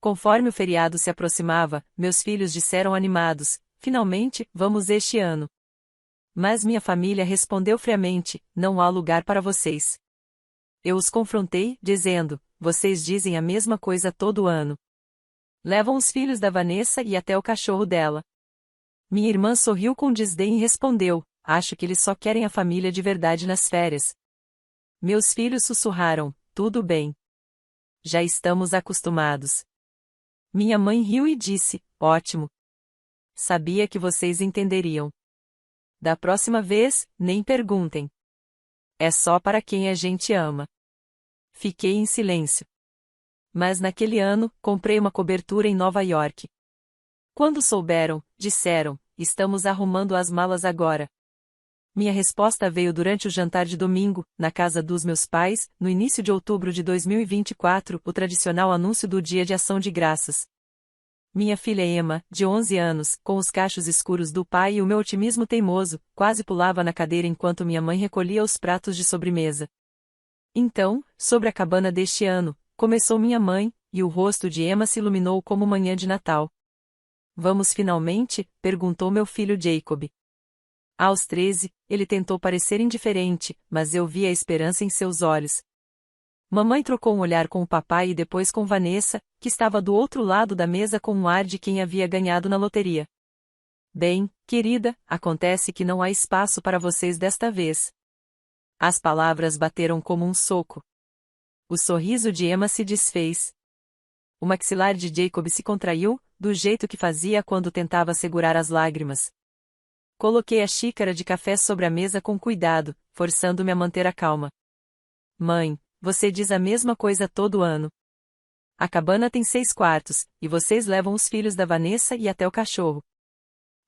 Conforme o feriado se aproximava, meus filhos disseram animados: finalmente, vamos este ano. Mas minha família respondeu friamente: não há lugar para vocês. Eu os confrontei, dizendo: vocês dizem a mesma coisa todo ano. Levam os filhos da Vanessa e até o cachorro dela. Minha irmã sorriu com desdém e respondeu: acho que eles só querem a família de verdade nas férias. Meus filhos sussurraram: tudo bem. Já estamos acostumados. Minha mãe riu e disse: ótimo. Sabia que vocês entenderiam. Da próxima vez, nem perguntem. É só para quem a gente ama. Fiquei em silêncio. Mas naquele ano, comprei uma cobertura em Nova York. Quando souberam, disseram: estamos arrumando as malas agora. Minha resposta veio durante o jantar de domingo, na casa dos meus pais, no início de outubro de 2024, o tradicional anúncio do Dia de Ação de Graças. Minha filha Emma, de 11 anos, com os cachos escuros do pai e o meu otimismo teimoso, quase pulava na cadeira enquanto minha mãe recolhia os pratos de sobremesa. Então, sobre a cabana deste ano, começou minha mãe, e o rosto de Emma se iluminou como manhã de Natal. Vamos finalmente? Perguntou meu filho Jacob. Aos 13, ele tentou parecer indiferente, mas eu vi a esperança em seus olhos. Mamãe trocou um olhar com o papai e depois com Vanessa, que estava do outro lado da mesa com um ar de quem havia ganhado na loteria. Bem, querida, acontece que não há espaço para vocês desta vez. As palavras bateram como um soco. O sorriso de Emma se desfez. O maxilar de Jacob se contraiu, do jeito que fazia quando tentava segurar as lágrimas. Coloquei a xícara de café sobre a mesa com cuidado, forçando-me a manter a calma. Mãe, você diz a mesma coisa todo ano. A cabana tem 6 quartos, e vocês levam os filhos da Vanessa e até o cachorro.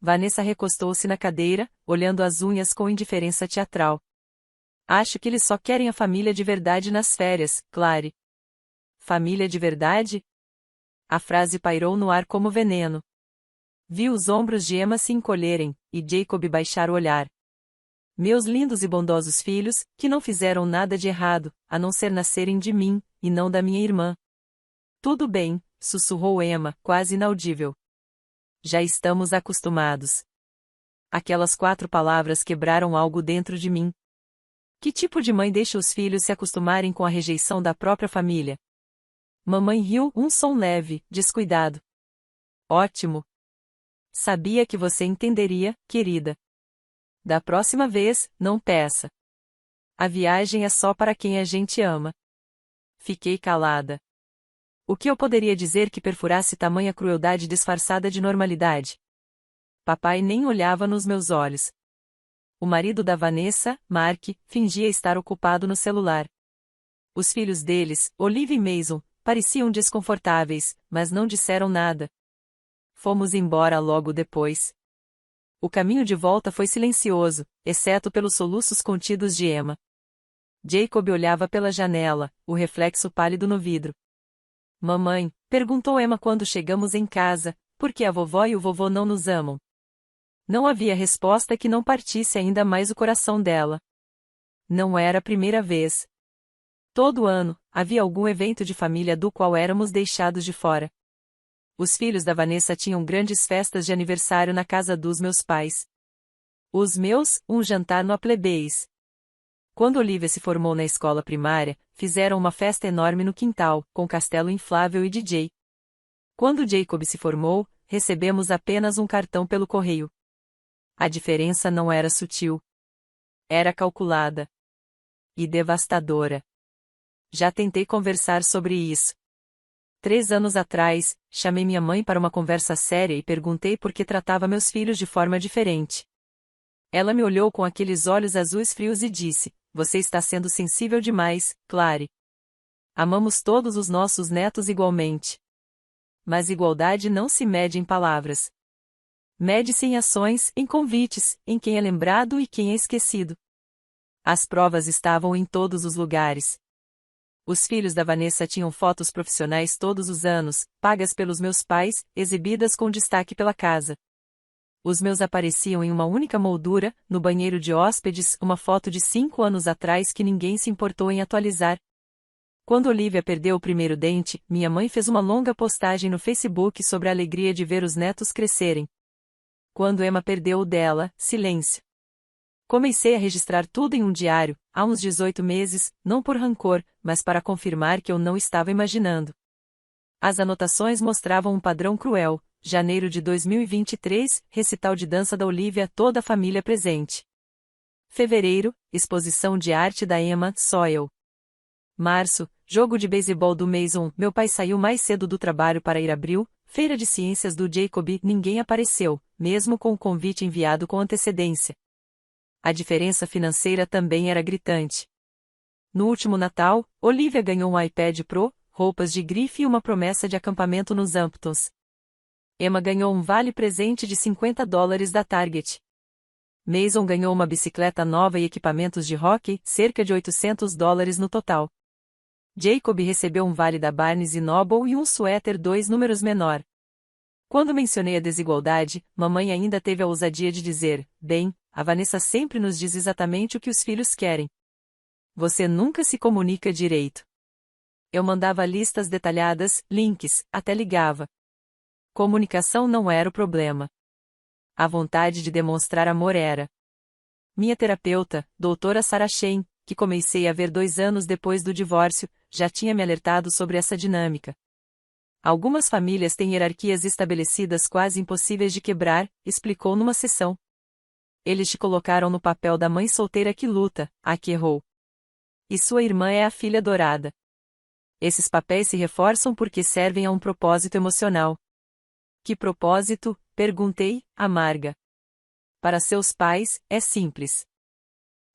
Vanessa recostou-se na cadeira, olhando as unhas com indiferença teatral. Acho que eles só querem a família de verdade nas férias, Clary. Família de verdade? A frase pairou no ar como veneno. Vi os ombros de Emma se encolherem, e Jacob baixar o olhar. Meus lindos e bondosos filhos, que não fizeram nada de errado, a não ser nascerem de mim, e não da minha irmã. Tudo bem, sussurrou Emma, quase inaudível. Já estamos acostumados. Aquelas 4 palavras quebraram algo dentro de mim. Que tipo de mãe deixa os filhos se acostumarem com a rejeição da própria família? Mamãe riu, um som leve, descuidado. Ótimo. Sabia que você entenderia, querida. Da próxima vez, não peça. A viagem é só para quem a gente ama. Fiquei calada. O que eu poderia dizer que perfurasse tamanha crueldade disfarçada de normalidade? Papai nem olhava nos meus olhos. O marido da Vanessa, Mark, fingia estar ocupado no celular. Os filhos deles, Olivia e Mason, pareciam desconfortáveis, mas não disseram nada. Fomos embora logo depois. O caminho de volta foi silencioso, exceto pelos soluços contidos de Emma. Jacob olhava pela janela, o reflexo pálido no vidro. Mamãe, perguntou Emma quando chegamos em casa, por que a vovó e o vovô não nos amam? Não havia resposta que não partisse ainda mais o coração dela. Não era a primeira vez. Todo ano, havia algum evento de família do qual éramos deixados de fora. Os filhos da Vanessa tinham grandes festas de aniversário na casa dos meus pais. Os meus, um jantar no Plebeies. Quando Olivia se formou na escola primária, fizeram uma festa enorme no quintal, com castelo inflável e DJ. Quando Jacob se formou, recebemos apenas um cartão pelo correio. A diferença não era sutil. Era calculada. E devastadora. Já tentei conversar sobre isso. 3 anos atrás, chamei minha mãe para uma conversa séria e perguntei por que tratava meus filhos de forma diferente. Ela me olhou com aqueles olhos azuis frios e disse: você está sendo sensível demais, Clary. Amamos todos os nossos netos igualmente. Mas igualdade não se mede em palavras. Mede-se em ações, em convites, em quem é lembrado e quem é esquecido. As provas estavam em todos os lugares. Os filhos da Vanessa tinham fotos profissionais todos os anos, pagas pelos meus pais, exibidas com destaque pela casa. Os meus apareciam em uma única moldura, no banheiro de hóspedes, uma foto de 5 anos atrás que ninguém se importou em atualizar. Quando Olivia perdeu o primeiro dente, minha mãe fez uma longa postagem no Facebook sobre a alegria de ver os netos crescerem. Quando Emma perdeu o dela, silêncio. Comecei a registrar tudo em um diário, há uns 18 meses, não por rancor, mas para confirmar que eu não estava imaginando. As anotações mostravam um padrão cruel. Janeiro de 2023, recital de dança da Olivia, toda a família presente. Fevereiro, exposição de arte da Emma Soil. Março, jogo de beisebol do Mason, meu pai saiu mais cedo do trabalho para ir abril, feira de ciências do Jacob, ninguém apareceu, mesmo com o convite enviado com antecedência. A diferença financeira também era gritante. No último Natal, Olivia ganhou um iPad Pro, roupas de grife e uma promessa de acampamento nos Hamptons. Emma ganhou um vale-presente de $50 da Target. Mason ganhou uma bicicleta nova e equipamentos de hóquei, cerca de $800 no total. Jacob recebeu um vale da Barnes & Noble e um suéter 2 números menor. Quando mencionei a desigualdade, mamãe ainda teve a ousadia de dizer, bem, a Vanessa sempre nos diz exatamente o que os filhos querem. Você nunca se comunica direito. Eu mandava listas detalhadas, links, até ligava. Comunicação não era o problema. A vontade de demonstrar amor era. Minha terapeuta, doutora Sarah Shane, que comecei a ver 2 anos depois do divórcio, já tinha me alertado sobre essa dinâmica. Algumas famílias têm hierarquias estabelecidas quase impossíveis de quebrar, explicou numa sessão. Eles te colocaram no papel da mãe solteira que luta, a que errou. E sua irmã é a filha dourada. Esses papéis se reforçam porque servem a um propósito emocional. Que propósito? Perguntei, amarga. Para seus pais, é simples.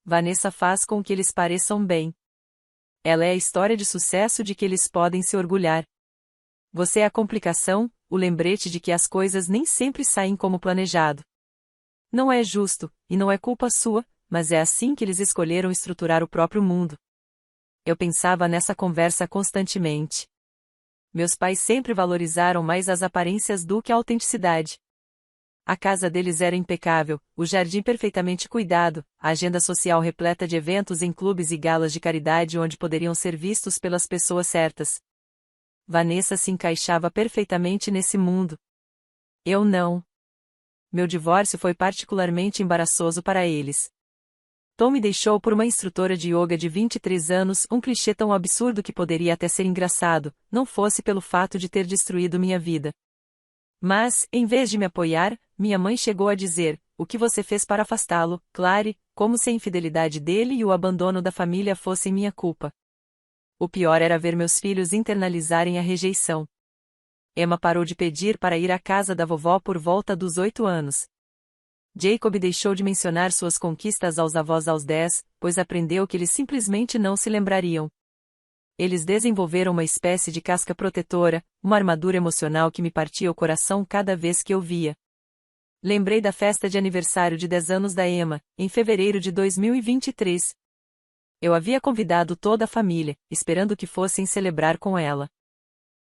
Vanessa faz com que eles pareçam bem. Ela é a história de sucesso de que eles podem se orgulhar. Você é a complicação, o lembrete de que as coisas nem sempre saem como planejado. Não é justo, e não é culpa sua, mas é assim que eles escolheram estruturar o próprio mundo. Eu pensava nessa conversa constantemente. Meus pais sempre valorizaram mais as aparências do que a autenticidade. A casa deles era impecável, o jardim perfeitamente cuidado, a agenda social repleta de eventos em clubes e galas de caridade onde poderiam ser vistos pelas pessoas certas. Vanessa se encaixava perfeitamente nesse mundo. Eu não. Meu divórcio foi particularmente embaraçoso para eles. Tom me deixou por uma instrutora de yoga de 23 anos, um clichê tão absurdo que poderia até ser engraçado, não fosse pelo fato de ter destruído minha vida. Mas, em vez de me apoiar, minha mãe chegou a dizer, o que você fez para afastá-lo, Clary, como se a infidelidade dele e o abandono da família fossem minha culpa. O pior era ver meus filhos internalizarem a rejeição. Emma parou de pedir para ir à casa da vovó por volta dos 8 anos. Jacob deixou de mencionar suas conquistas aos avós aos 10, pois aprendeu que eles simplesmente não se lembrariam. Eles desenvolveram uma espécie de casca protetora, uma armadura emocional que me partia o coração cada vez que eu via. Lembrei da festa de aniversário de 10 anos da Emma, em fevereiro de 2023. Eu havia convidado toda a família, esperando que fossem celebrar com ela.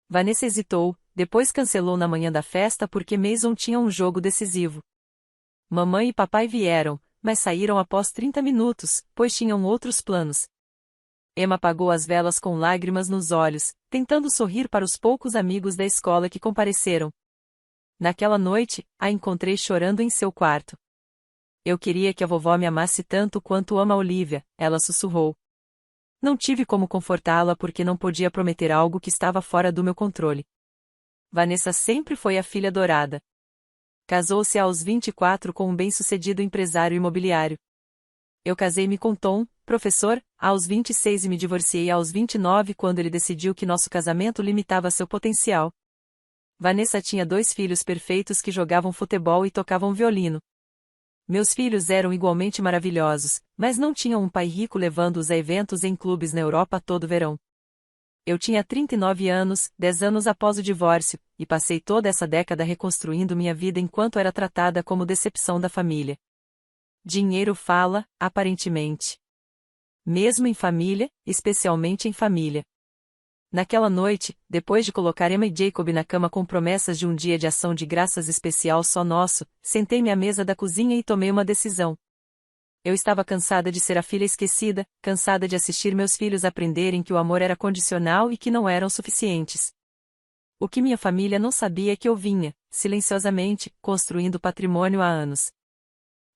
Vanessa hesitou, depois cancelou na manhã da festa porque Mason tinha um jogo decisivo. Mamãe e papai vieram, mas saíram após 30 minutos, pois tinham outros planos. Emma apagou as velas com lágrimas nos olhos, tentando sorrir para os poucos amigos da escola que compareceram. Naquela noite, a encontrei chorando em seu quarto. Eu queria que a vovó me amasse tanto quanto ama a Olivia, ela sussurrou. Não tive como confortá-la porque não podia prometer algo que estava fora do meu controle. Vanessa sempre foi a filha dourada. Casou-se aos 24 com um bem-sucedido empresário imobiliário. Eu casei-me com Tom, professor, aos 26 e me divorciei aos 29 quando ele decidiu que nosso casamento limitava seu potencial. Vanessa tinha 2 filhos perfeitos que jogavam futebol e tocavam violino. Meus filhos eram igualmente maravilhosos, mas não tinham um pai rico levando-os a eventos em clubes na Europa todo verão. Eu tinha 39 anos, 10 anos após o divórcio, e passei toda essa década reconstruindo minha vida enquanto era tratada como decepção da família. Dinheiro fala, aparentemente. Mesmo em família, especialmente em família. Naquela noite, depois de colocar Emma e Jacob na cama com promessas de um dia de ação de graças especial só nosso, sentei-me à mesa da cozinha e tomei uma decisão. Eu estava cansada de ser a filha esquecida, cansada de assistir meus filhos aprenderem que o amor era condicional e que não eram suficientes. O que minha família não sabia é que eu vinha, silenciosamente, construindo patrimônio há anos.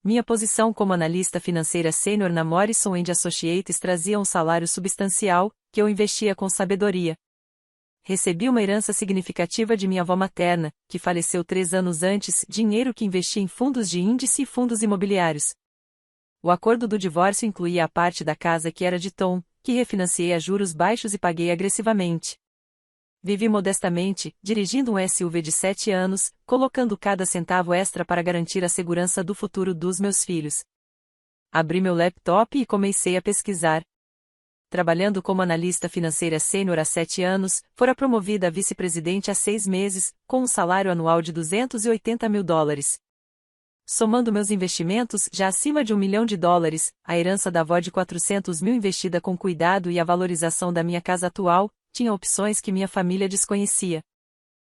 Minha posição como analista financeira sênior na Morrison & Associates trazia um salário substancial, que eu investia com sabedoria. Recebi uma herança significativa de minha avó materna, que faleceu 3 anos antes, dinheiro que investi em fundos de índice e fundos imobiliários. O acordo do divórcio incluía a parte da casa que era de Tom, que refinanciei a juros baixos e paguei agressivamente. Vivi modestamente, dirigindo um SUV de 7 anos, colocando cada centavo extra para garantir a segurança do futuro dos meus filhos. Abri meu laptop e comecei a pesquisar. Trabalhando como analista financeira sênior há 7 anos, fora promovida a vice-presidente há 6 meses, com um salário anual de $280 mil. Somando meus investimentos já acima de $1 milhão, a herança da avó de 400 mil investida com cuidado e a valorização da minha casa atual, tinha opções que minha família desconhecia.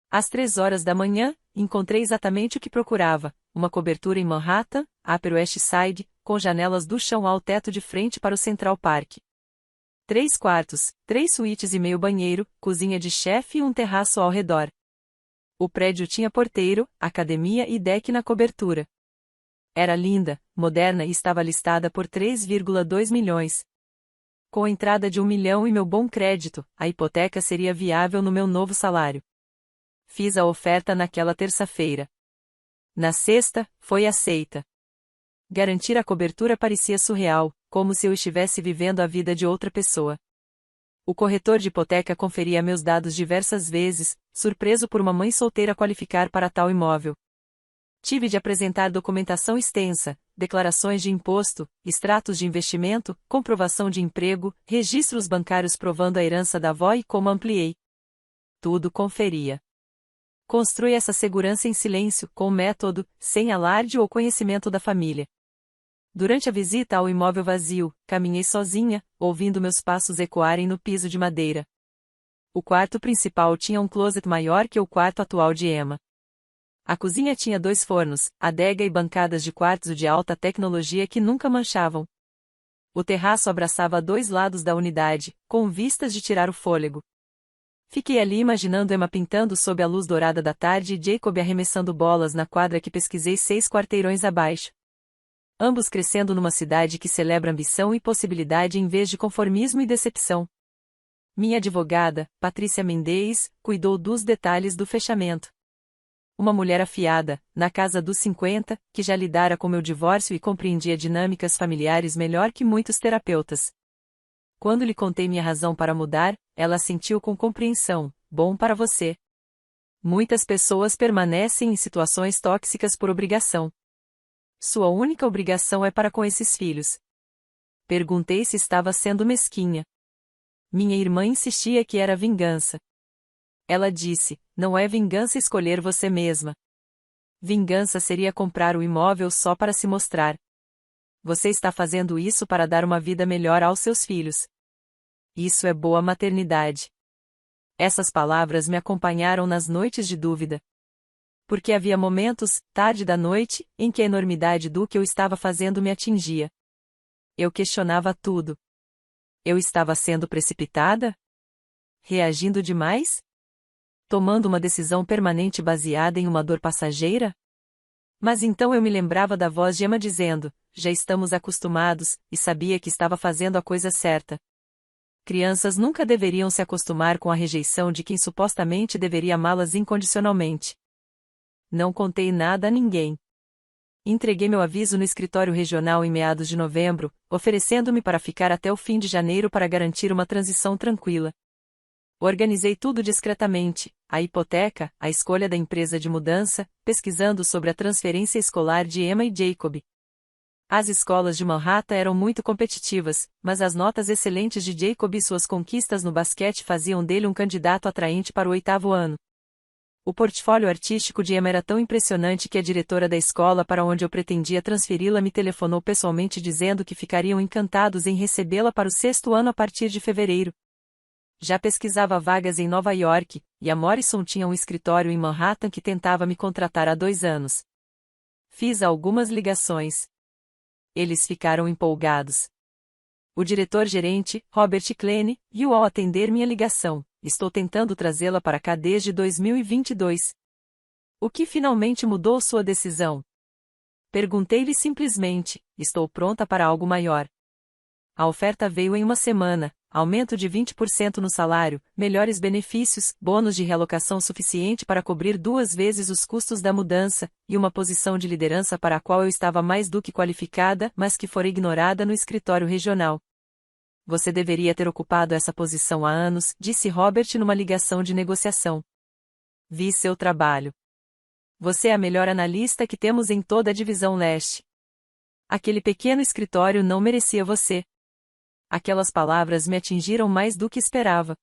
Às 3 horas da manhã, encontrei exatamente o que procurava, uma cobertura em Manhattan, Upper West Side, com janelas do chão ao teto de frente para o Central Park. 3 quartos, 3 suítes e meio banheiro, cozinha de chefe e um terraço ao redor. O prédio tinha porteiro, academia e deck na cobertura. Era linda, moderna e estava listada por 3,2 milhões. Com a entrada de 1 milhão e meu bom crédito, a hipoteca seria viável no meu novo salário. Fiz a oferta naquela terça-feira. Na sexta, foi aceita. Garantir a cobertura parecia surreal, como se eu estivesse vivendo a vida de outra pessoa. O corretor de hipoteca conferia meus dados diversas vezes, surpreso por uma mãe solteira qualificar para tal imóvel. Tive de apresentar documentação extensa, declarações de imposto, extratos de investimento, comprovação de emprego, registros bancários provando a herança da avó e como ampliei. Tudo conferia. Construi essa segurança em silêncio, com método, sem alarde ou conhecimento da família. Durante a visita ao imóvel vazio, caminhei sozinha, ouvindo meus passos ecoarem no piso de madeira. O quarto principal tinha um closet maior que o quarto atual de Emma. A cozinha tinha 2 fornos, adega e bancadas de quartzo de alta tecnologia que nunca manchavam. O terraço abraçava 2 lados da unidade, com vistas de tirar o fôlego. Fiquei ali imaginando Emma pintando sob a luz dourada da tarde e Jacob arremessando bolas na quadra que pesquisei 6 quarteirões abaixo. Ambos crescendo numa cidade que celebra ambição e possibilidade em vez de conformismo e decepção. Minha advogada, Patrícia Mendes, cuidou dos detalhes do fechamento. Uma mulher afiada, na casa dos 50, que já lidara com meu divórcio e compreendia dinâmicas familiares melhor que muitos terapeutas. Quando lhe contei minha razão para mudar, ela assentiu com compreensão: bom para você. Muitas pessoas permanecem em situações tóxicas por obrigação. Sua única obrigação é para com esses filhos. Perguntei se estava sendo mesquinha. Minha irmã insistia que era vingança. Ela disse: não é vingança escolher você mesma. Vingança seria comprar o imóvel só para se mostrar. Você está fazendo isso para dar uma vida melhor aos seus filhos. Isso é boa maternidade. Essas palavras me acompanharam nas noites de dúvida. Porque havia momentos, tarde da noite, em que a enormidade do que eu estava fazendo me atingia. Eu questionava tudo. Eu estava sendo precipitada? Reagindo demais? Tomando uma decisão permanente baseada em uma dor passageira? Mas então eu me lembrava da voz de Emma dizendo: já estamos acostumados, e sabia que estava fazendo a coisa certa. Crianças nunca deveriam se acostumar com a rejeição de quem supostamente deveria amá-las incondicionalmente. Não contei nada a ninguém. Entreguei meu aviso no escritório regional em meados de novembro, oferecendo-me para ficar até o fim de janeiro para garantir uma transição tranquila. Organizei tudo discretamente, a hipoteca, a escolha da empresa de mudança, pesquisando sobre a transferência escolar de Emma e Jacob. As escolas de Manhattan eram muito competitivas, mas as notas excelentes de Jacob e suas conquistas no basquete faziam dele um candidato atraente para o 8º ano. O portfólio artístico de Emma era tão impressionante que a diretora da escola para onde eu pretendia transferi-la me telefonou pessoalmente dizendo que ficariam encantados em recebê-la para o 6º ano a partir de fevereiro. Já pesquisava vagas em Nova York, e a Morrison tinha um escritório em Manhattan que tentava me contratar há 2 anos. Fiz algumas ligações. Eles ficaram empolgados. O diretor-gerente, Robert Klein, viu ao atender minha ligação: estou tentando trazê-la para cá desde 2022. O que finalmente mudou sua decisão? Perguntei-lhe simplesmente: estou pronta para algo maior. A oferta veio em uma semana: aumento de 20% no salário, melhores benefícios, bônus de realocação suficiente para cobrir 2 vezes os custos da mudança, e uma posição de liderança para a qual eu estava mais do que qualificada, mas que fora ignorada no escritório regional. Você deveria ter ocupado essa posição há anos, disse Robert numa ligação de negociação. Vi seu trabalho. Você é a melhor analista que temos em toda a divisão leste. Aquele pequeno escritório não merecia você. Aquelas palavras me atingiram mais do que esperava.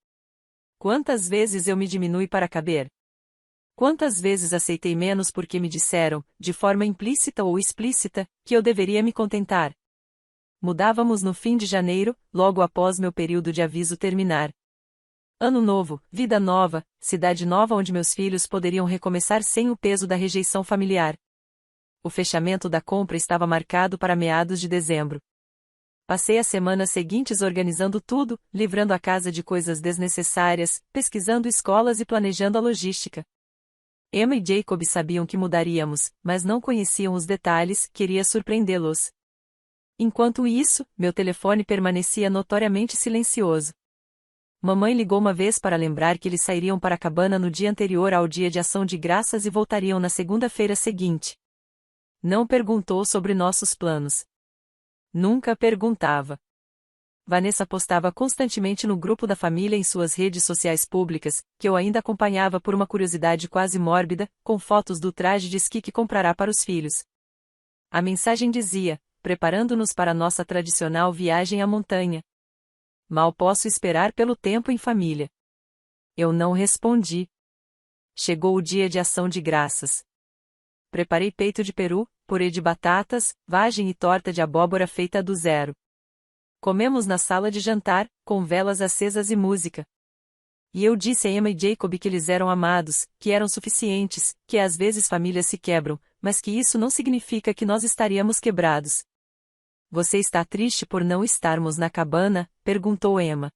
Quantas vezes eu me diminui para caber? Quantas vezes aceitei menos porque me disseram, de forma implícita ou explícita, que eu deveria me contentar? Mudávamos no fim de janeiro, logo após meu período de aviso terminar. Ano novo, vida nova, cidade nova onde meus filhos poderiam recomeçar sem o peso da rejeição familiar. O fechamento da compra estava marcado para meados de dezembro. Passei as semanas seguintes organizando tudo, livrando a casa de coisas desnecessárias, pesquisando escolas e planejando a logística. Emma e Jacob sabiam que mudaríamos, mas não conheciam os detalhes, queria surpreendê-los. Enquanto isso, meu telefone permanecia notoriamente silencioso. Mamãe ligou uma vez para lembrar que eles sairiam para a cabana no dia anterior ao Dia de Ação de Graças e voltariam na segunda-feira seguinte. Não perguntou sobre nossos planos. Nunca perguntava. Vanessa postava constantemente no grupo da família em suas redes sociais públicas, que eu ainda acompanhava por uma curiosidade quase mórbida, com fotos do traje de esqui que comprará para os filhos. A mensagem dizia: preparando-nos para nossa tradicional viagem à montanha. Mal posso esperar pelo tempo em família. Eu não respondi. Chegou o dia de Ação de Graças. Preparei peito de peru, purê de batatas, vagem e torta de abóbora feita do zero. Comemos na sala de jantar, com velas acesas e música. E eu disse a Emma e Jacob que eles eram amados, que eram suficientes, que às vezes famílias se quebram, mas que isso não significa que nós estaríamos quebrados. Você está triste por não estarmos na cabana? Perguntou Emma.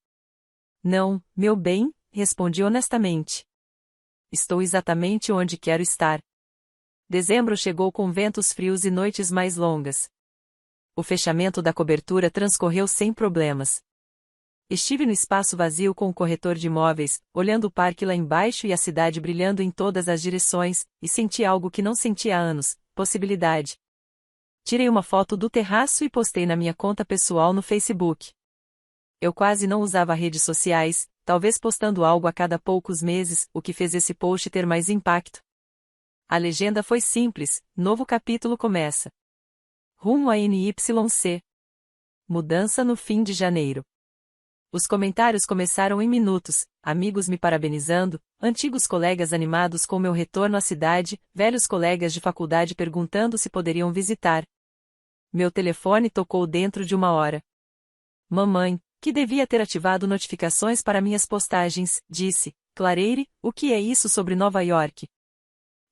Não, meu bem, respondi honestamente. Estou exatamente onde quero estar. Dezembro chegou com ventos frios e noites mais longas. O fechamento da cobertura transcorreu sem problemas. Estive no espaço vazio com o corretor de imóveis, olhando o parque lá embaixo e a cidade brilhando em todas as direções, e senti algo que não sentia há anos: possibilidade. Tirei uma foto do terraço e postei na minha conta pessoal no Facebook. Eu quase não usava redes sociais, talvez postando algo a cada poucos meses, o que fez esse post ter mais impacto. A legenda foi simples: novo capítulo começa. Rumo a NYC. Mudança no fim de janeiro. Os comentários começaram em minutos, amigos me parabenizando, antigos colegas animados com meu retorno à cidade, velhos colegas de faculdade perguntando se poderiam visitar. Meu telefone tocou dentro de uma hora. Mamãe, que devia ter ativado notificações para minhas postagens, disse: Clareire, o que é isso sobre Nova York?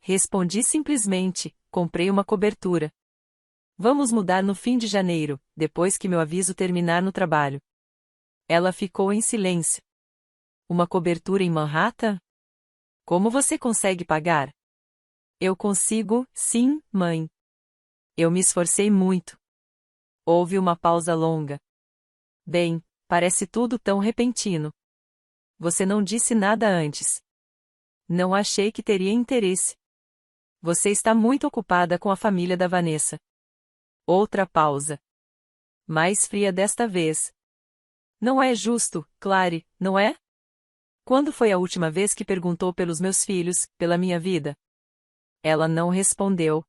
Respondi simplesmente: comprei uma cobertura. Vamos mudar no fim de janeiro, depois que meu aviso terminar no trabalho. Ela ficou em silêncio. Uma cobertura em Manhattan? Como você consegue pagar? Eu consigo, sim, mãe. Eu me esforcei muito. Houve uma pausa longa. Bem, parece tudo tão repentino. Você não disse nada antes. Não achei que teria interesse. Você está muito ocupada com a família da Vanessa. Outra pausa. Mais fria desta vez. Não é justo, Clary, não é? Quando foi a última vez que perguntou pelos meus filhos, pela minha vida? Ela não respondeu.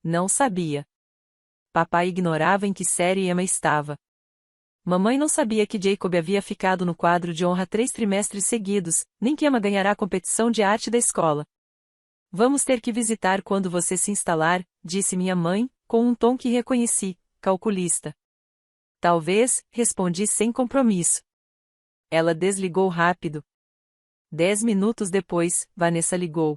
Não sabia. Papai ignorava em que série Emma estava. Mamãe não sabia que Jacob havia ficado no quadro de honra 3 trimestres seguidos, nem que Emma ganhará a competição de arte da escola. Vamos ter que visitar quando você se instalar, disse minha mãe, com um tom que reconheci: calculista. Talvez, respondi sem compromisso. Ela desligou rápido. 10 minutos depois, Vanessa ligou.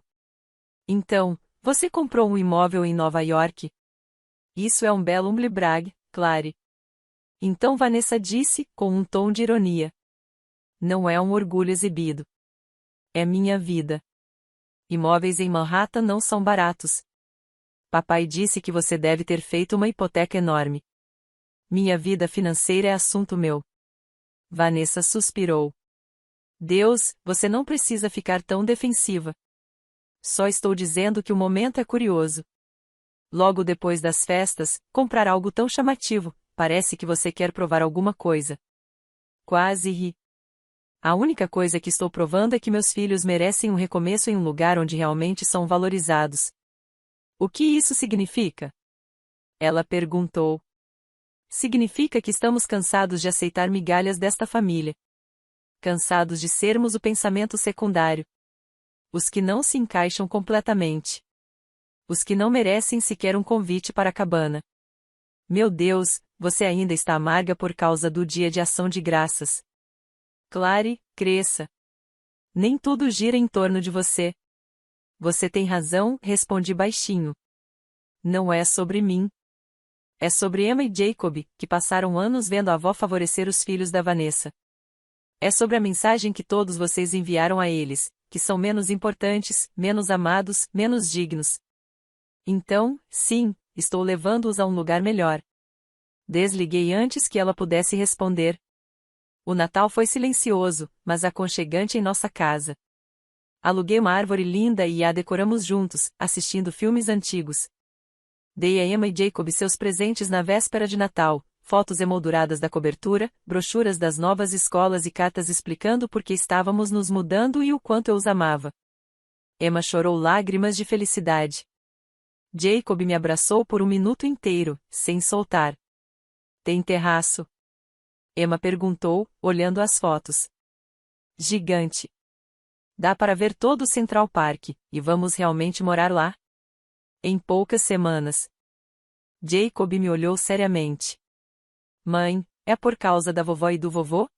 Então, você comprou um imóvel em Nova York? Isso é um belo humble brag, Clary. Então Vanessa disse, com um tom de ironia. Não é um orgulho exibido. É minha vida. Imóveis em Manhattan não são baratos. Papai disse que você deve ter feito uma hipoteca enorme. Minha vida financeira é assunto meu. Vanessa suspirou. Deus, você não precisa ficar tão defensiva. Só estou dizendo que o momento é curioso. Logo depois das festas, comprar algo tão chamativo, parece que você quer provar alguma coisa. Quase ri. A única coisa que estou provando é que meus filhos merecem um recomeço em um lugar onde realmente são valorizados. O que isso significa? Ela perguntou. Significa que estamos cansados de aceitar migalhas desta família. Cansados de sermos o pensamento secundário. Os que não se encaixam completamente. Os que não merecem sequer um convite para a cabana. Meu Deus, você ainda está amarga por causa do Dia de Ação de Graças. Clary, cresça. Nem tudo gira em torno de você. Você tem razão, respondi baixinho. Não é sobre mim. É sobre Emma e Jacob, que passaram anos vendo a avó favorecer os filhos da Vanessa. É sobre a mensagem que todos vocês enviaram a eles, que são menos importantes, menos amados, menos dignos. Então, sim, estou levando-os a um lugar melhor. Desliguei antes que ela pudesse responder. O Natal foi silencioso, mas aconchegante em nossa casa. Aluguei uma árvore linda e a decoramos juntos, assistindo filmes antigos. Dei a Emma e Jacob seus presentes na véspera de Natal, fotos emolduradas da cobertura, brochuras das novas escolas e cartas explicando por que estávamos nos mudando e o quanto eu os amava. Emma chorou lágrimas de felicidade. Jacob me abraçou por um minuto inteiro, sem soltar. Tem terraço? Emma perguntou, olhando as fotos. Gigante. Dá para ver todo o Central Park, e vamos realmente morar lá? Em poucas semanas. Jacob me olhou seriamente. Mãe, é por causa da vovó e do vovô?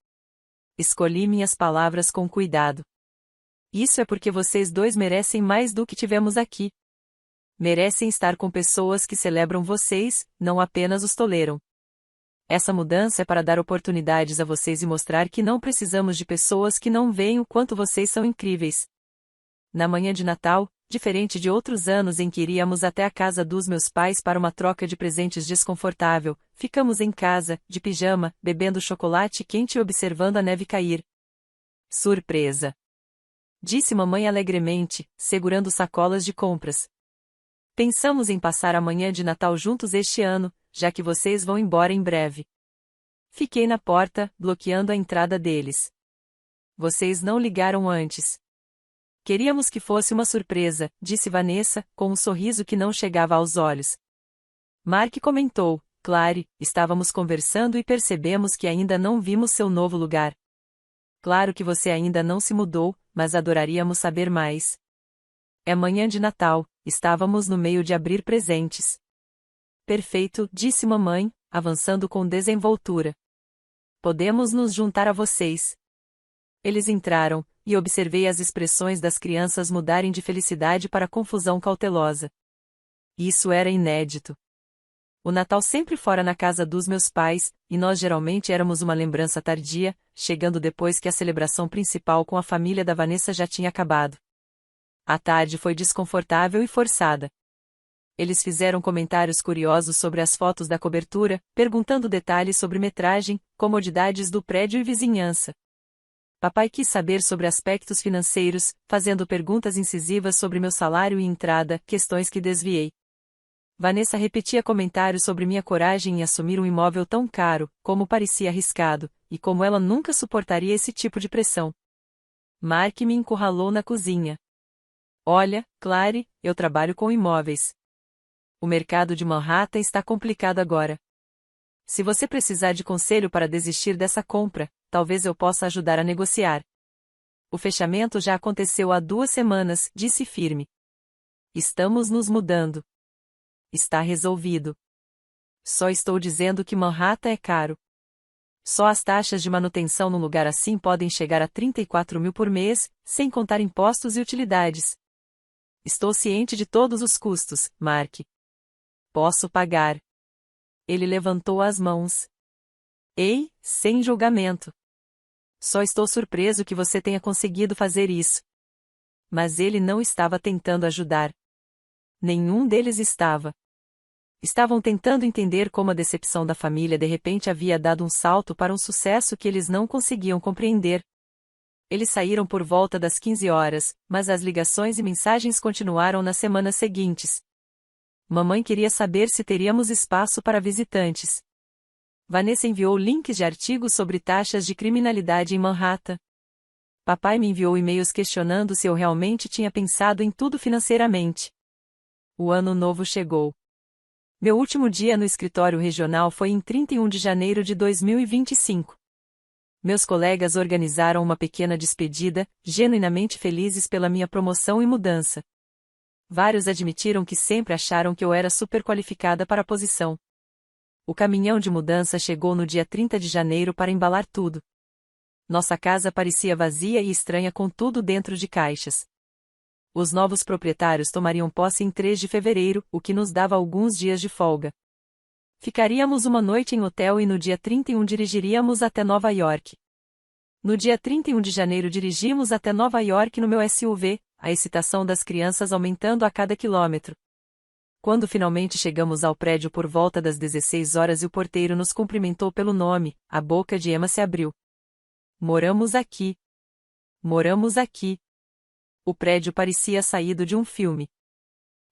Escolhi minhas palavras com cuidado. Isso é porque vocês dois merecem mais do que tivemos aqui. Merecem estar com pessoas que celebram vocês, não apenas os toleram. Essa mudança é para dar oportunidades a vocês e mostrar que não precisamos de pessoas que não veem o quanto vocês são incríveis. Na manhã de Natal, diferente de outros anos em que iríamos até a casa dos meus pais para uma troca de presentes desconfortável, ficamos em casa, de pijama, bebendo chocolate quente e observando a neve cair. Surpresa! Disse mamãe alegremente, segurando sacolas de compras. Pensamos em passar a manhã de Natal juntos este ano, já que vocês vão embora em breve. Fiquei na porta, bloqueando a entrada deles. Vocês não ligaram antes. Queríamos que fosse uma surpresa, disse Vanessa, com um sorriso que não chegava aos olhos. Mark comentou, Clary, estávamos conversando e percebemos que ainda não vimos seu novo lugar. Claro que você ainda não se mudou, mas adoraríamos saber mais. É manhã de Natal, estávamos no meio de abrir presentes. Perfeito, disse mamãe, avançando com desenvoltura. Podemos nos juntar a vocês. Eles entraram, e observei as expressões das crianças mudarem de felicidade para confusão cautelosa. Isso era inédito. O Natal sempre fora na casa dos meus pais, e nós geralmente éramos uma lembrança tardia, chegando depois que a celebração principal com a família da Vanessa já tinha acabado. A tarde foi desconfortável e forçada. Eles fizeram comentários curiosos sobre as fotos da cobertura, perguntando detalhes sobre metragem, comodidades do prédio e vizinhança. Papai quis saber sobre aspectos financeiros, fazendo perguntas incisivas sobre meu salário e entrada, questões que desviei. Vanessa repetia comentários sobre minha coragem em assumir um imóvel tão caro, como parecia arriscado, e como ela nunca suportaria esse tipo de pressão. Mark me encurralou na cozinha. Olha, Clary, eu trabalho com imóveis. O mercado de Manhattan está complicado agora. Se você precisar de conselho para desistir dessa compra, talvez eu possa ajudar a negociar. O fechamento já aconteceu há 2 semanas, disse firme. Estamos nos mudando. Está resolvido. Só estou dizendo que Manhattan é caro. Só as taxas de manutenção num lugar assim podem chegar a 34 mil por mês, sem contar impostos e utilidades. Estou ciente de todos os custos, Mark. Posso pagar. Ele levantou as mãos. Ei, sem julgamento. Só estou surpreso que você tenha conseguido fazer isso. Mas ele não estava tentando ajudar. Nenhum deles estava. Estavam tentando entender como a decepção da família de repente havia dado um salto para um sucesso que eles não conseguiam compreender. Eles saíram por volta das 15 horas, mas as ligações e mensagens continuaram nas semanas seguintes. Mamãe queria saber se teríamos espaço para visitantes. Vanessa enviou links de artigos sobre taxas de criminalidade em Manhattan. Papai me enviou e-mails questionando se eu realmente tinha pensado em tudo financeiramente. O ano novo chegou. Meu último dia no escritório regional foi em 31 de janeiro de 2025. Meus colegas organizaram uma pequena despedida, genuinamente felizes pela minha promoção e mudança. Vários admitiram que sempre acharam que eu era superqualificada para a posição. O caminhão de mudança chegou no dia 30 de janeiro para embalar tudo. Nossa casa parecia vazia e estranha com tudo dentro de caixas. Os novos proprietários tomariam posse em 3 de fevereiro, o que nos dava alguns dias de folga. Ficaríamos uma noite em hotel e no dia 31 dirigiríamos até Nova York. No dia 31 de janeiro dirigimos até Nova York no meu SUV, a excitação das crianças aumentando a cada quilômetro. Quando finalmente chegamos ao prédio por volta das 16 horas e o porteiro nos cumprimentou pelo nome, a boca de Emma se abriu. Moramos aqui. Moramos aqui. O prédio parecia saído de um filme.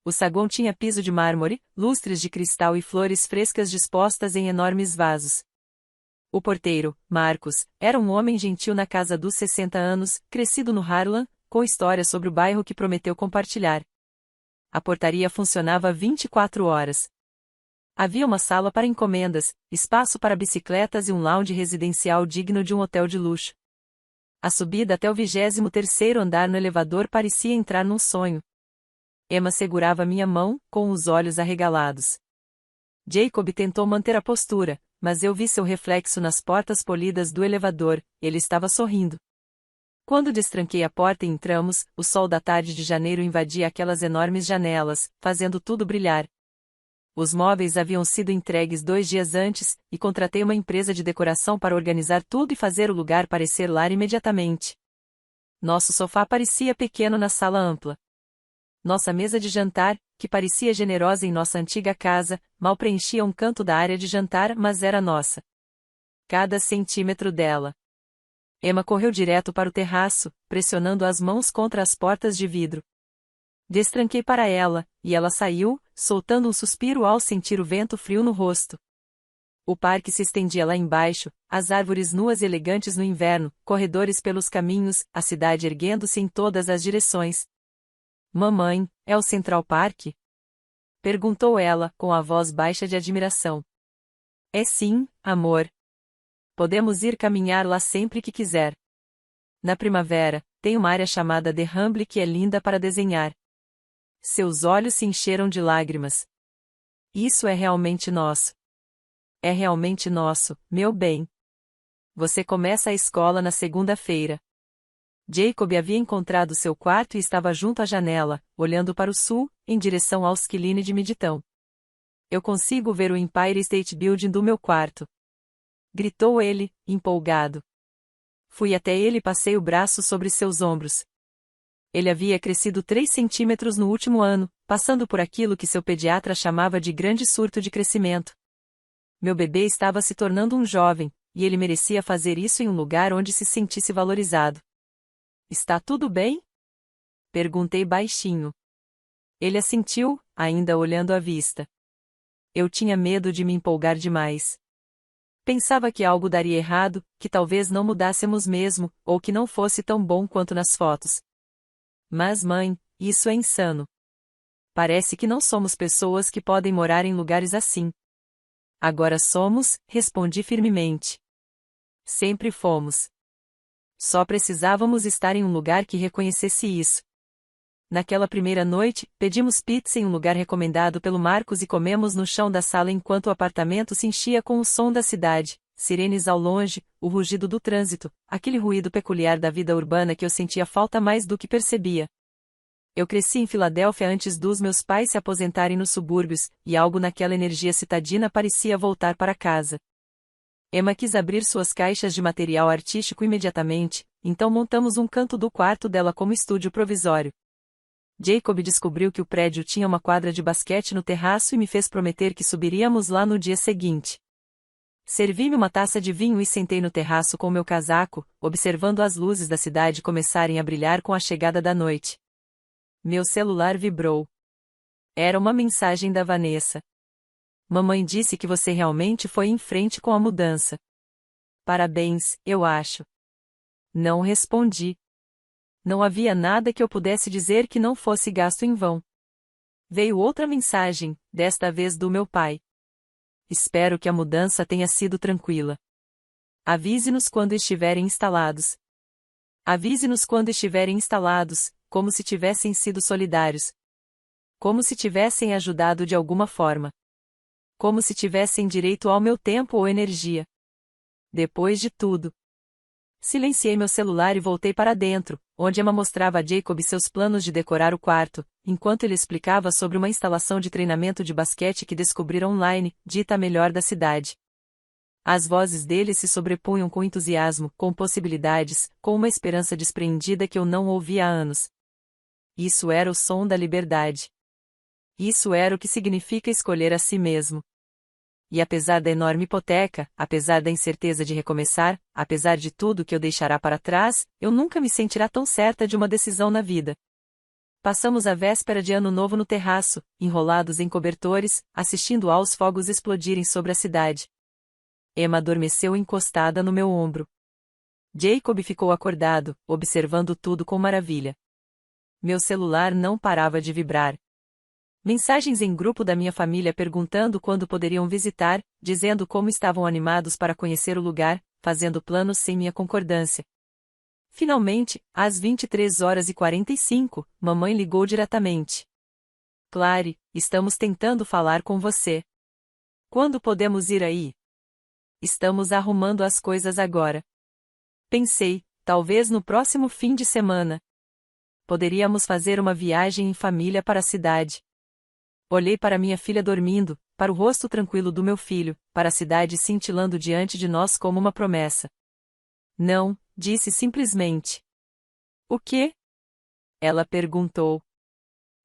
O saguão tinha piso de mármore, lustres de cristal e flores frescas dispostas em enormes vasos. O porteiro, Marcos, era um homem gentil na casa dos 60 anos, crescido no Harlem, com histórias sobre o bairro que prometeu compartilhar. A portaria funcionava 24 horas. Havia uma sala para encomendas, espaço para bicicletas e um lounge residencial digno de um hotel de luxo. A subida até o 23º andar no elevador parecia entrar num sonho. Emma segurava minha mão, com os olhos arregalados. Jacob tentou manter a postura, mas eu vi seu reflexo nas portas polidas do elevador, ele estava sorrindo. Quando destranquei a porta e entramos, o sol da tarde de janeiro invadia aquelas enormes janelas, fazendo tudo brilhar. Os móveis haviam sido entregues 2 dias antes, e contratei uma empresa de decoração para organizar tudo e fazer o lugar parecer lar imediatamente. Nosso sofá parecia pequeno na sala ampla. Nossa mesa de jantar, que parecia generosa em nossa antiga casa, mal preenchia um canto da área de jantar, mas era nossa. Cada centímetro dela. Emma correu direto para o terraço, pressionando as mãos contra as portas de vidro. Destranquei para ela, e ela saiu, soltando um suspiro ao sentir o vento frio no rosto. O parque se estendia lá embaixo, as árvores nuas e elegantes no inverno, corredores pelos caminhos, a cidade erguendo-se em todas as direções. Mamãe, é o Central Park? Perguntou ela, com a voz baixa de admiração. É sim, amor. Podemos ir caminhar lá sempre que quiser. Na primavera, tem uma área chamada The Humble que é linda para desenhar. Seus olhos se encheram de lágrimas. Isso é realmente nosso. É realmente nosso, meu bem. Você começa a escola na segunda-feira. Jacob havia encontrado seu quarto e estava junto à janela, olhando para o sul, em direção ao Skylline de Midtown. Eu consigo ver o Empire State Building do meu quarto. Gritou ele, empolgado. Fui até ele e passei o braço sobre seus ombros. Ele havia crescido 3 centímetros no último ano, passando por aquilo que seu pediatra chamava de grande surto de crescimento. Meu bebê estava se tornando um jovem, e ele merecia fazer isso em um lugar onde se sentisse valorizado. Está tudo bem? Perguntei baixinho. Ele assentiu, ainda olhando à vista. Eu tinha medo de me empolgar demais. Pensava que algo daria errado, que talvez não mudássemos mesmo, ou que não fosse tão bom quanto nas fotos. Mas mãe, isso é insano. Parece que não somos pessoas que podem morar em lugares assim. Agora somos, respondi firmemente. Sempre fomos. Só precisávamos estar em um lugar que reconhecesse isso. Naquela primeira noite, pedimos pizza em um lugar recomendado pelo Marcos e comemos no chão da sala enquanto o apartamento se enchia com o som da cidade, sirenes ao longe, o rugido do trânsito, aquele ruído peculiar da vida urbana que eu sentia falta mais do que percebia. Eu cresci em Filadélfia antes dos meus pais se aposentarem nos subúrbios, e algo naquela energia citadina parecia voltar para casa. Emma quis abrir suas caixas de material artístico imediatamente, então montamos um canto do quarto dela como estúdio provisório. Jacob descobriu que o prédio tinha uma quadra de basquete no terraço e me fez prometer que subiríamos lá no dia seguinte. Servi-me uma taça de vinho e sentei no terraço com meu casaco, observando as luzes da cidade começarem a brilhar com a chegada da noite. Meu celular vibrou. Era uma mensagem da Vanessa. Mamãe disse que você realmente foi em frente com a mudança. Parabéns, eu acho. Não respondi. Não havia nada que eu pudesse dizer que não fosse gasto em vão. Veio outra mensagem, desta vez do meu pai. Espero que a mudança tenha sido tranquila. Avise-nos quando estiverem instalados. Avise-nos quando estiverem instalados, como se tivessem sido solidários. Como se tivessem ajudado de alguma forma. Como se tivessem direito ao meu tempo ou energia. Depois de tudo. Silenciei meu celular e voltei para dentro, onde Emma mostrava a Jacob seus planos de decorar o quarto, enquanto ele explicava sobre uma instalação de treinamento de basquete que descobrira online, dita a melhor da cidade. As vozes dele se sobrepunham com entusiasmo, com possibilidades, com uma esperança despreendida que eu não ouvia há anos. Isso era o som da liberdade. Isso era o que significa escolher a si mesmo. E apesar da enorme hipoteca, apesar da incerteza de recomeçar, apesar de tudo que eu deixará para trás, eu nunca me sentirá tão certa de uma decisão na vida. Passamos a véspera de Ano Novo no terraço, enrolados em cobertores, assistindo aos fogos explodirem sobre a cidade. Emma adormeceu encostada no meu ombro. Jacob ficou acordado, observando tudo com maravilha. Meu celular não parava de vibrar. Mensagens em grupo da minha família perguntando quando poderiam visitar, dizendo como estavam animados para conhecer o lugar, fazendo planos sem minha concordância. Finalmente, às 23h45, mamãe ligou diretamente. Clary, estamos tentando falar com você. Quando podemos ir aí? Estamos arrumando as coisas agora. Pensei, talvez no próximo fim de semana. Poderíamos fazer uma viagem em família para a cidade. Olhei para minha filha dormindo, para o rosto tranquilo do meu filho, para a cidade cintilando diante de nós como uma promessa. Não, disse simplesmente. O quê? Ela perguntou.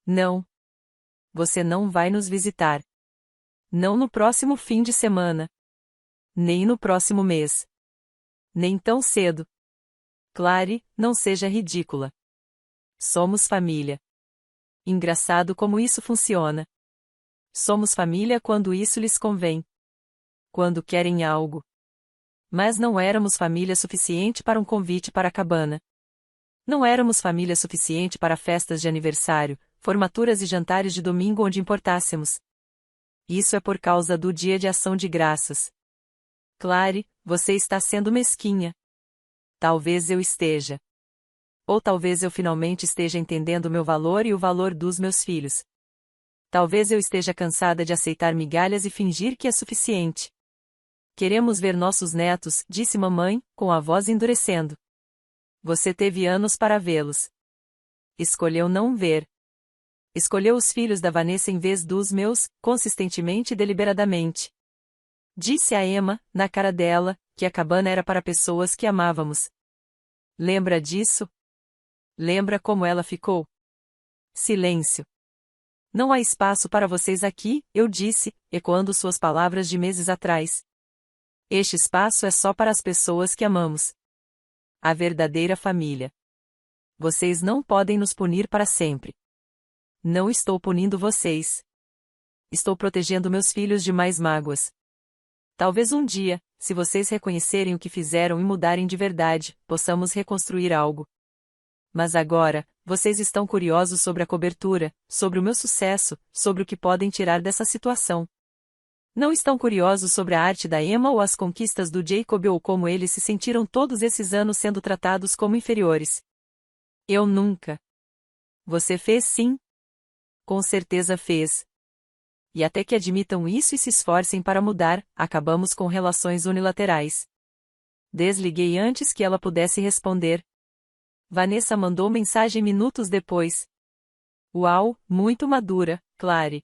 Não. Você não vai nos visitar. Não no próximo fim de semana. Nem no próximo mês. Nem tão cedo. Clary, não seja ridícula. Somos família. Engraçado como isso funciona. Somos família quando isso lhes convém. Quando querem algo. Mas não éramos família suficiente para um convite para a cabana. Não éramos família suficiente para festas de aniversário, formaturas e jantares de domingo onde importássemos. Isso é por causa do Dia de Ação de Graças. Clary, você está sendo mesquinha. Talvez eu esteja. Ou talvez eu finalmente esteja entendendo o meu valor e o valor dos meus filhos. Talvez eu esteja cansada de aceitar migalhas e fingir que é suficiente. Queremos ver nossos netos, disse mamãe, com a voz endurecendo. Você teve anos para vê-los. Escolheu não ver. Escolheu os filhos da Vanessa em vez dos meus, consistentemente e deliberadamente. Disse a Emma, na cara dela, que a cabana era para pessoas que amávamos. Lembra disso? Lembra como ela ficou? Silêncio. Não há espaço para vocês aqui, eu disse, ecoando suas palavras de meses atrás. Este espaço é só para as pessoas que amamos. A verdadeira família. Vocês não podem nos punir para sempre. Não estou punindo vocês. Estou protegendo meus filhos de mais mágoas. Talvez um dia, se vocês reconhecerem o que fizeram e mudarem de verdade, possamos reconstruir algo. Mas agora, vocês estão curiosos sobre a cobertura, sobre o meu sucesso, sobre o que podem tirar dessa situação. Não estão curiosos sobre a arte da Emma ou as conquistas do Jacob ou como eles se sentiram todos esses anos sendo tratados como inferiores. Eu nunca. Você fez sim. Com certeza fez. E até que admitam isso e se esforcem para mudar, acabamos com relações unilaterais. Desliguei antes que ela pudesse responder. Vanessa mandou mensagem minutos depois. Uau, muito madura, Clary.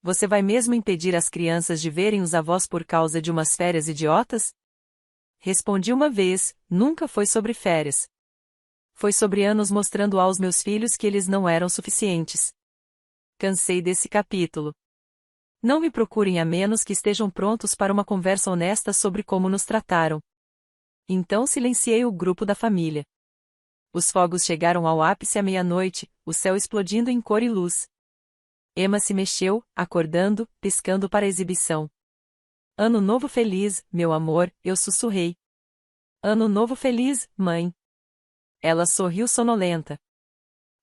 Você vai mesmo impedir as crianças de verem os avós por causa de umas férias idiotas? Respondi uma vez, nunca foi sobre férias. Foi sobre anos mostrando aos meus filhos que eles não eram suficientes. Cansei desse capítulo. Não me procurem a menos que estejam prontos para uma conversa honesta sobre como nos trataram. Então silenciei o grupo da família. Os fogos chegaram ao ápice à meia-noite, o céu explodindo em cor e luz. Emma se mexeu, acordando, piscando para a exibição. Ano novo feliz, meu amor, eu sussurrei. Ano novo feliz, mãe. Ela sorriu sonolenta.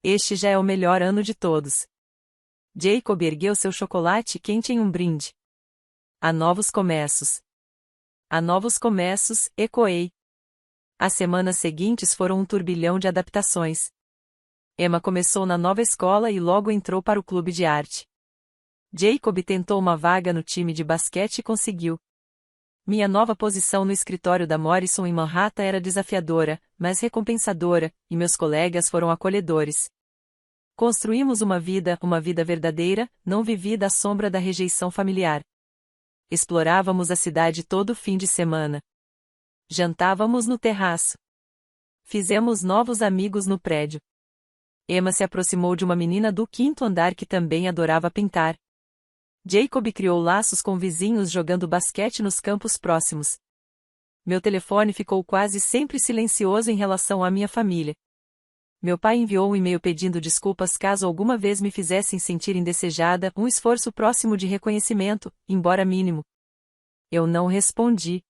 Este já é o melhor ano de todos. Jacob ergueu seu chocolate quente em um brinde. Há novos começos. Há novos começos, ecoei. As semanas seguintes foram um turbilhão de adaptações. Emma começou na nova escola e logo entrou para o clube de arte. Jacob tentou uma vaga no time de basquete e conseguiu. Minha nova posição no escritório da Morrison em Manhattan era desafiadora, mas recompensadora, e meus colegas foram acolhedores. Construímos uma vida verdadeira, não vivida à sombra da rejeição familiar. Explorávamos a cidade todo fim de semana. Jantávamos no terraço. Fizemos novos amigos no prédio. Emma se aproximou de uma menina do quinto andar que também adorava pintar. Jacob criou laços com vizinhos jogando basquete nos campos próximos. Meu telefone ficou quase sempre silencioso em relação à minha família. Meu pai enviou um e-mail pedindo desculpas caso alguma vez me fizessem sentir indesejada, um esforço próximo de reconhecimento, embora mínimo. Eu não respondi.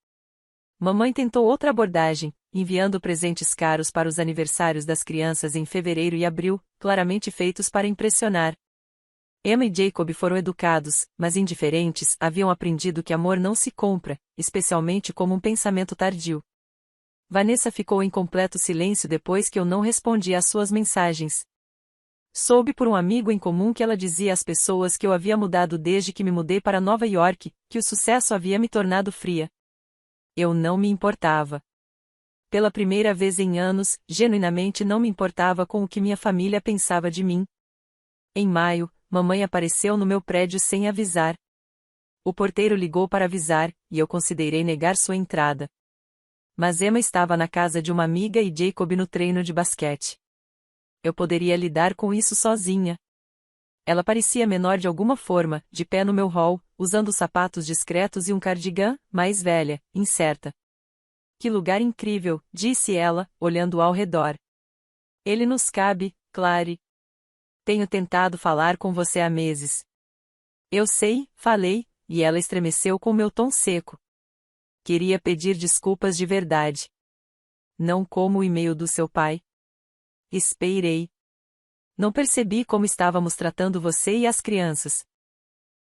Mamãe tentou outra abordagem, enviando presentes caros para os aniversários das crianças em fevereiro e abril, claramente feitos para impressionar. Emma e Jacob foram educados, mas indiferentes, haviam aprendido que amor não se compra, especialmente como um pensamento tardio. Vanessa ficou em completo silêncio depois que eu não respondi às suas mensagens. Soube por um amigo em comum que ela dizia às pessoas que eu havia mudado desde que me mudei para Nova York, que o sucesso havia me tornado fria. Eu não me importava. Pela primeira vez em anos, genuinamente não me importava com o que minha família pensava de mim. Em maio, mamãe apareceu no meu prédio sem avisar. O porteiro ligou para avisar, e eu considerei negar sua entrada. Mas Emma estava na casa de uma amiga e Jacob no treino de basquete. Eu poderia lidar com isso sozinha. Ela parecia menor de alguma forma, de pé no meu hall, usando sapatos discretos e um cardigan, mais velha, incerta. Que lugar incrível, disse ela, olhando ao redor. Ele nos cabe, Clary. Tenho tentado falar com você há meses. Eu sei, falei, e ela estremeceu com meu tom seco. Queria pedir desculpas de verdade. Não como o e-mail do seu pai. Esperei. Não percebi como estávamos tratando você e as crianças.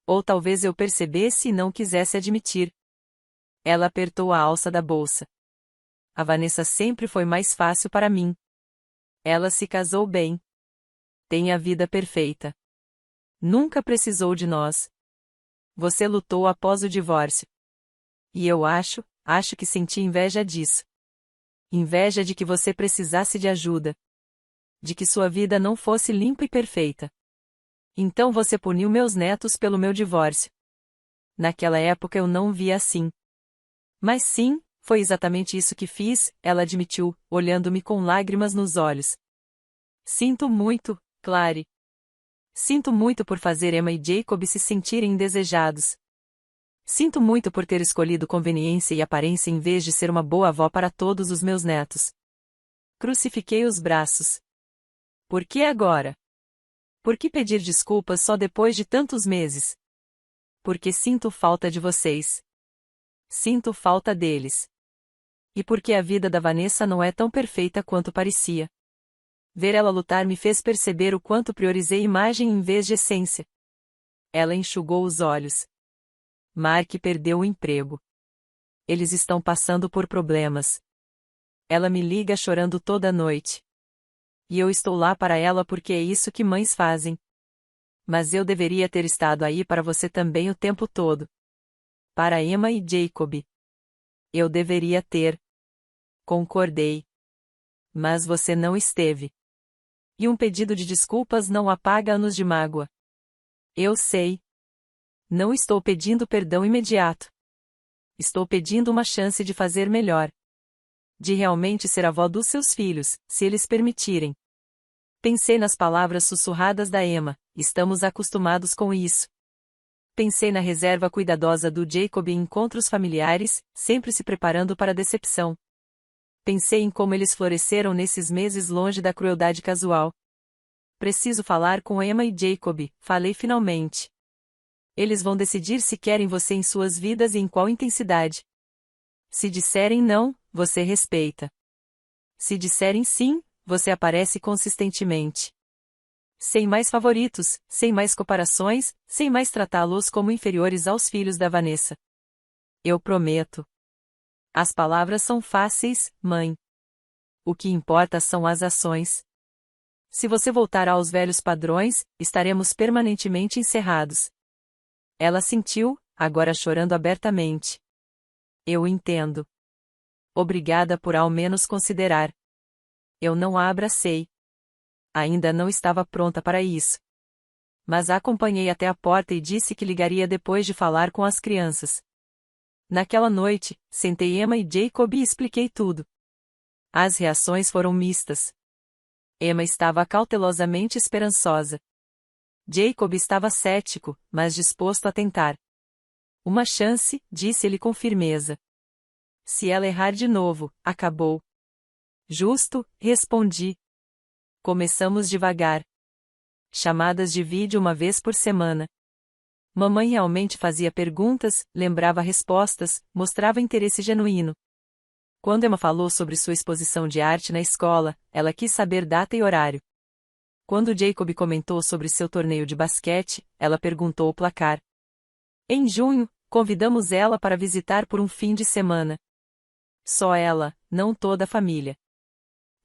Ou talvez eu percebesse e não quisesse admitir. Ela apertou a alça da bolsa. A Vanessa sempre foi mais fácil para mim. Ela se casou bem. Tem a vida perfeita. Nunca precisou de nós. Você lutou após o divórcio. E eu acho que senti inveja disso. Inveja de que você precisasse de ajuda. De que sua vida não fosse limpa e perfeita. Então você puniu meus netos pelo meu divórcio. Naquela época eu não via assim. Mas sim, foi exatamente isso que fiz, ela admitiu, olhando-me com lágrimas nos olhos. Sinto muito, Clary. Sinto muito por fazer Emma e Jacob se sentirem indesejados. Sinto muito por ter escolhido conveniência e aparência em vez de ser uma boa avó para todos os meus netos. Crucifiquei os braços. Por que agora? Por que pedir desculpas só depois de tantos meses? Porque sinto falta de vocês. Sinto falta deles. E porque a vida da Vanessa não é tão perfeita quanto parecia. Ver ela lutar me fez perceber o quanto priorizei imagem em vez de essência. Ela enxugou os olhos. Mark perdeu o emprego. Eles estão passando por problemas. Ela me liga chorando toda noite. E eu estou lá para ela porque é isso que mães fazem. Mas eu deveria ter estado aí para você também o tempo todo. Para Emma e Jacob. Eu deveria ter. Concordei. Mas você não esteve. E um pedido de desculpas não apaga anos de mágoa. Eu sei. Não estou pedindo perdão imediato. Estou pedindo uma chance de fazer melhor. De realmente ser avó dos seus filhos, se eles permitirem. Pensei nas palavras sussurradas da Emma, estamos acostumados com isso. Pensei na reserva cuidadosa do Jacob em encontros familiares, sempre se preparando para a decepção. Pensei em como eles floresceram nesses meses longe da crueldade casual. Preciso falar com Emma e Jacob, falei finalmente. Eles vão decidir se querem você em suas vidas e em qual intensidade. Se disserem não, você respeita. Se disserem sim, você aparece consistentemente. Sem mais favoritos, sem mais comparações, sem mais tratá-los como inferiores aos filhos da Vanessa. Eu prometo. As palavras são fáceis, mãe. O que importa são as ações. Se você voltar aos velhos padrões, estaremos permanentemente encerrados. Ela sentiu, agora chorando abertamente. Eu entendo. Obrigada por ao menos considerar. Eu não a abracei. Ainda não estava pronta para isso. Mas a acompanhei até a porta e disse que ligaria depois de falar com as crianças. Naquela noite, sentei Emma e Jacob e expliquei tudo. As reações foram mistas. Emma estava cautelosamente esperançosa. Jacob estava cético, mas disposto a tentar. Uma chance, disse ele com firmeza. Se ela errar de novo, acabou. Justo, respondi. Começamos devagar. Chamadas de vídeo uma vez por semana. Mamãe realmente fazia perguntas, lembrava respostas, mostrava interesse genuíno. Quando Emma falou sobre sua exposição de arte na escola, ela quis saber data e horário. Quando Jacob comentou sobre seu torneio de basquete, ela perguntou o placar. Em junho, convidamos ela para visitar por um fim de semana. Só ela, não toda a família.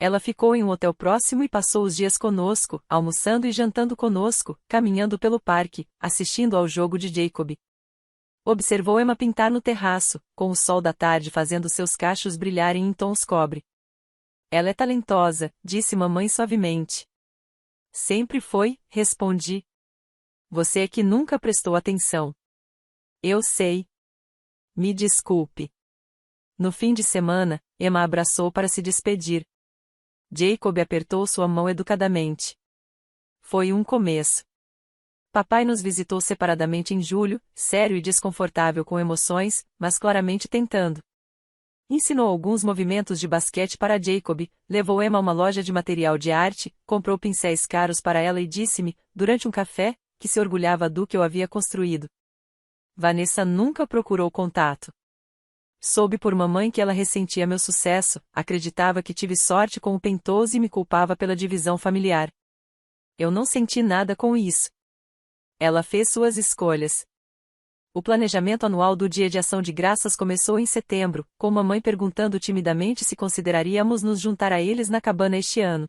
Ela ficou em um hotel próximo e passou os dias conosco, almoçando e jantando conosco, caminhando pelo parque, assistindo ao jogo de Jacob. Observou Emma pintar no terraço, com o sol da tarde fazendo seus cachos brilharem em tons cobre. Ela é talentosa, disse mamãe suavemente. Sempre foi, respondi. Você é que nunca prestou atenção. Eu sei. Me desculpe. No fim de semana, Emma abraçou para se despedir. Jacob apertou sua mão educadamente. Foi um começo. Papai nos visitou separadamente em julho, sério e desconfortável com emoções, mas claramente tentando. Ensinou alguns movimentos de basquete para Jacob, levou Emma a uma loja de material de arte, comprou pincéis caros para ela e disse-me, durante um café, que se orgulhava do que eu havia construído. Vanessa nunca procurou contato. Soube por mamãe que ela ressentia meu sucesso, acreditava que tive sorte com o Pentoso e me culpava pela divisão familiar. Eu não senti nada com isso. Ela fez suas escolhas. O planejamento anual do Dia de Ação de Graças começou em setembro, com mamãe perguntando timidamente se consideraríamos nos juntar a eles na cabana este ano.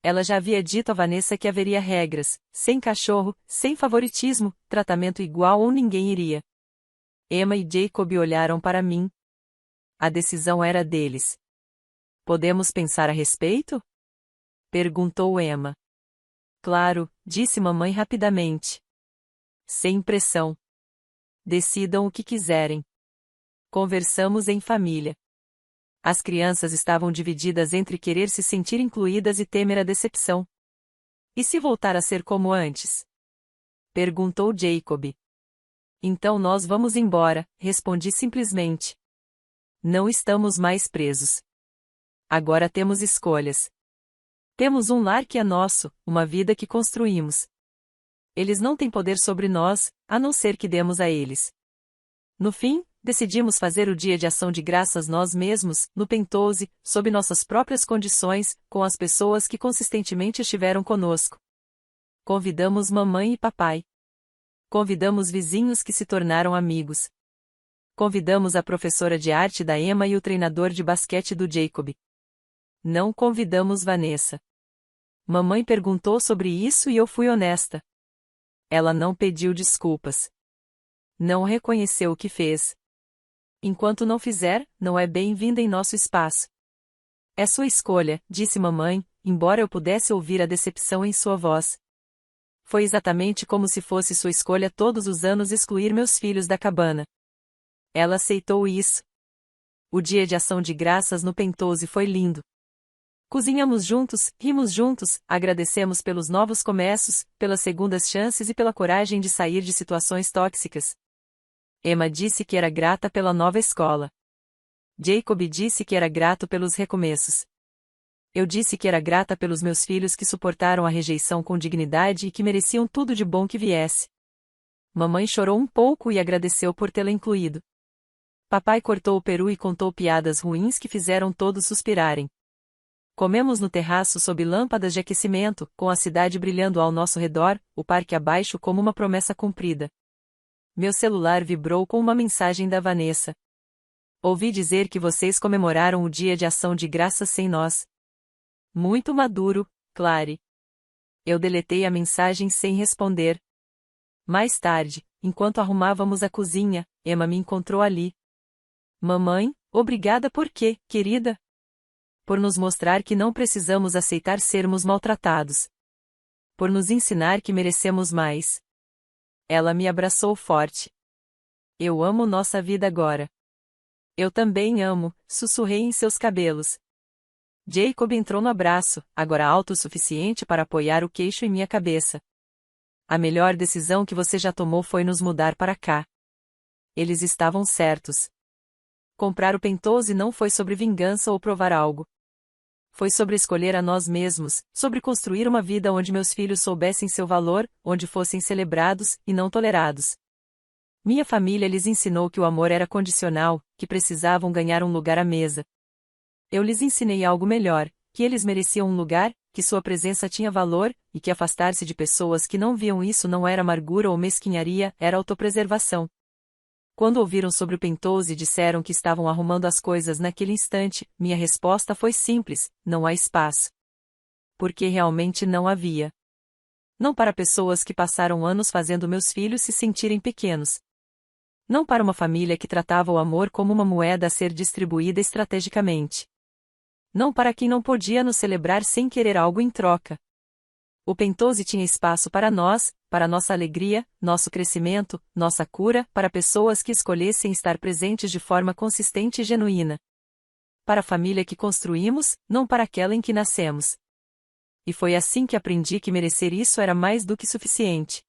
Ela já havia dito a Vanessa que haveria regras, sem cachorro, sem favoritismo, tratamento igual ou ninguém iria. Emma e Jacob olharam para mim. A decisão era deles. Podemos pensar a respeito? Perguntou Emma. Claro, disse mamãe rapidamente. Sem pressão. Decidam o que quiserem. Conversamos em família. As crianças estavam divididas entre querer se sentir incluídas e temer a decepção. E se voltar a ser como antes? Perguntou Jacob. Então nós vamos embora, respondi simplesmente. Não estamos mais presos. Agora temos escolhas. Temos um lar que é nosso, uma vida que construímos. Eles não têm poder sobre nós, a não ser que demos a eles. No fim, decidimos fazer o Dia de Ação de Graças nós mesmos, no Pentose, sob nossas próprias condições, com as pessoas que consistentemente estiveram conosco. Convidamos mamãe e papai. Convidamos vizinhos que se tornaram amigos. Convidamos a professora de arte da Emma e o treinador de basquete do Jacob. Não convidamos Vanessa. Mamãe perguntou sobre isso e eu fui honesta. Ela não pediu desculpas. Não reconheceu o que fez. Enquanto não fizer, não é bem-vinda em nosso espaço. É sua escolha, disse mamãe, embora eu pudesse ouvir a decepção em sua voz. Foi exatamente como se fosse sua escolha todos os anos excluir meus filhos da cabana. Ela aceitou isso. O dia de ação de graças no Pentose foi lindo. Cozinhamos juntos, rimos juntos, agradecemos pelos novos começos, pelas segundas chances e pela coragem de sair de situações tóxicas. Emma disse que era grata pela nova escola. Jacob disse que era grato pelos recomeços. Eu disse que era grata pelos meus filhos que suportaram a rejeição com dignidade e que mereciam tudo de bom que viesse. Mamãe chorou um pouco e agradeceu por tê-la incluído. Papai cortou o peru e contou piadas ruins que fizeram todos suspirarem. Comemos no terraço sob lâmpadas de aquecimento, com a cidade brilhando ao nosso redor, o parque abaixo como uma promessa cumprida. Meu celular vibrou com uma mensagem da Vanessa. Ouvi dizer que vocês comemoraram o dia de ação de graças sem nós. Muito maduro, Clary. Eu deletei a mensagem sem responder. Mais tarde, enquanto arrumávamos a cozinha, Emma me encontrou ali. Mamãe, obrigada por quê, querida? Por nos mostrar que não precisamos aceitar sermos maltratados. Por nos ensinar que merecemos mais. Ela me abraçou forte. Eu amo nossa vida agora. Eu também amo, sussurrei em seus cabelos. Jacob entrou no abraço, agora alto o suficiente para apoiar o queixo em minha cabeça. A melhor decisão que você já tomou foi nos mudar para cá. Eles estavam certos. Comprar o Pentose não foi sobre vingança ou provar algo. Foi sobre escolher a nós mesmos, sobre construir uma vida onde meus filhos soubessem seu valor, onde fossem celebrados, e não tolerados. Minha família lhes ensinou que o amor era condicional, que precisavam ganhar um lugar à mesa. Eu lhes ensinei algo melhor, que eles mereciam um lugar, que sua presença tinha valor, e que afastar-se de pessoas que não viam isso não era amargura ou mesquinharia, era autopreservação. Quando ouviram sobre o Pentose e disseram que estavam arrumando as coisas naquele instante, minha resposta foi simples: não há espaço. Porque realmente não havia. Não para pessoas que passaram anos fazendo meus filhos se sentirem pequenos. Não para uma família que tratava o amor como uma moeda a ser distribuída estrategicamente. Não para quem não podia nos celebrar sem querer algo em troca. O Pentose tinha espaço para nós, para nossa alegria, nosso crescimento, nossa cura, para pessoas que escolhessem estar presentes de forma consistente e genuína. Para a família que construímos, não para aquela em que nascemos. E foi assim que aprendi que merecer isso era mais do que suficiente.